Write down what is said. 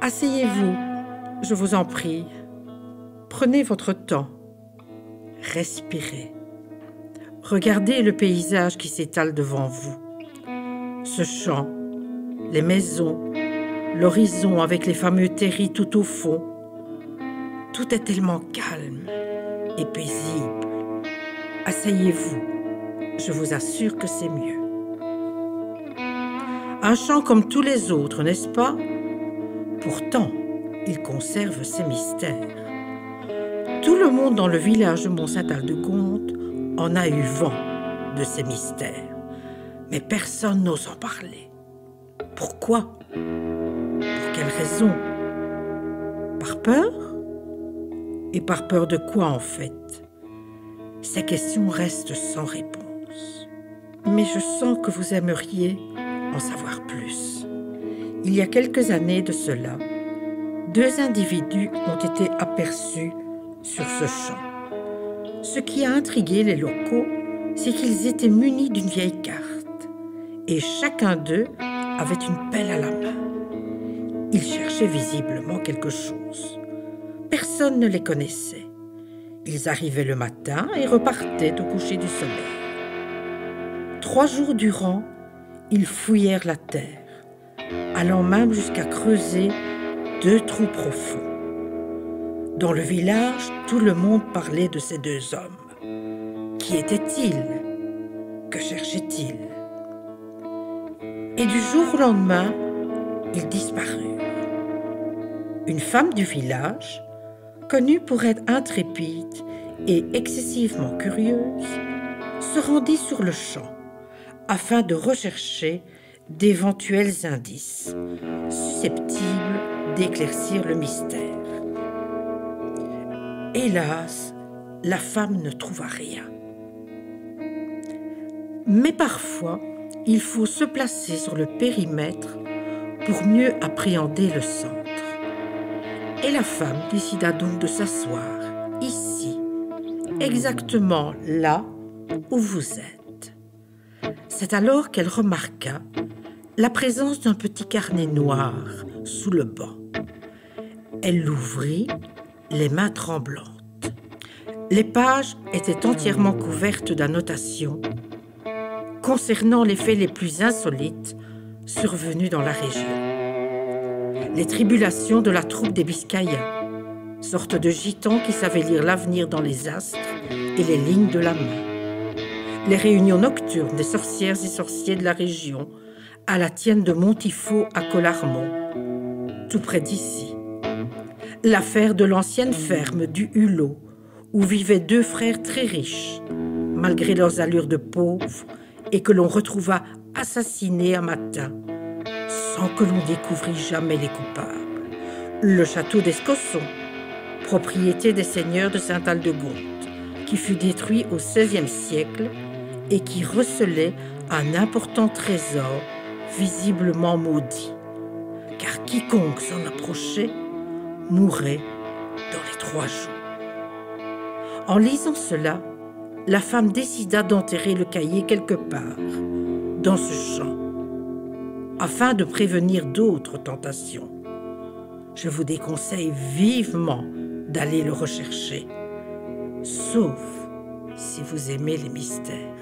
Asseyez-vous, je vous en prie. Prenez votre temps. Respirez. Regardez le paysage qui s'étale devant vous. Ce champ, les maisons, l'horizon avec les fameux terris tout au fond. Tout est tellement calme et paisible. Asseyez-vous, je vous assure que c'est mieux. Un champ comme tous les autres, n'est-ce pas? Pourtant, il conserve ses mystères. Tout le monde dans le village de Mont-Saint-Aldegonde en a eu vent de ces mystères, mais personne n'ose en parler. Pourquoi? Pour quelle raison? Par peur? Et par peur de quoi en fait? Ces questions restent sans réponse. Mais je sens que vous aimeriez en savoir plus. Il y a quelques années de cela, 2 individus ont été aperçus sur ce champ. Ce qui a intrigué les locaux, c'est qu'ils étaient munis d'une vieille carte et chacun d'eux avait une pelle à la main. Ils cherchaient visiblement quelque chose. Personne ne les connaissait. Ils arrivaient le matin et repartaient au coucher du soleil. 3 jours durant, ils fouillèrent la terre, allant même jusqu'à creuser 2 trous profonds. Dans le village, tout le monde parlait de ces 2 hommes. Qui étaient-ils? Que cherchaient-ils? Et du jour au lendemain, ils disparurent. Une femme du village, connue pour être intrépide et excessivement curieuse, se rendit sur le champ afin de rechercher d'éventuels indices susceptibles d'éclaircir le mystère. Hélas, la femme ne trouva rien. Mais parfois, il faut se placer sur le périmètre pour mieux appréhender le centre. Et la femme décida donc de s'asseoir ici, exactement là où vous êtes. C'est alors qu'elle remarqua la présence d'un petit carnet noir sous le banc. Elle l'ouvrit, les mains tremblantes. Les pages étaient entièrement couvertes d'annotations concernant les faits les plus insolites survenus dans la région. Les tribulations de la troupe des Biscayens, sorte de gitans qui savaient lire l'avenir dans les astres et les lignes de la main. Les réunions nocturnes des sorcières et sorciers de la région à la tienne de Montifaux à Collarmont, tout près d'ici. L'affaire de l'ancienne ferme du Hulot, où vivaient 2 frères très riches, malgré leurs allures de pauvres, et que l'on retrouva assassinés un matin, sans que l'on découvrît jamais les coupables. Le château d'Escosson, propriété des seigneurs de Saint-Aldegonde, qui fut détruit au XVIe siècle et qui recelait un important trésor visiblement maudit, car quiconque s'en approchait mourait dans les 3 jours. En lisant cela, la femme décida d'enterrer le cahier quelque part, dans ce champ, afin de prévenir d'autres tentations. Je vous déconseille vivement d'aller le rechercher, sauf si vous aimez les mystères.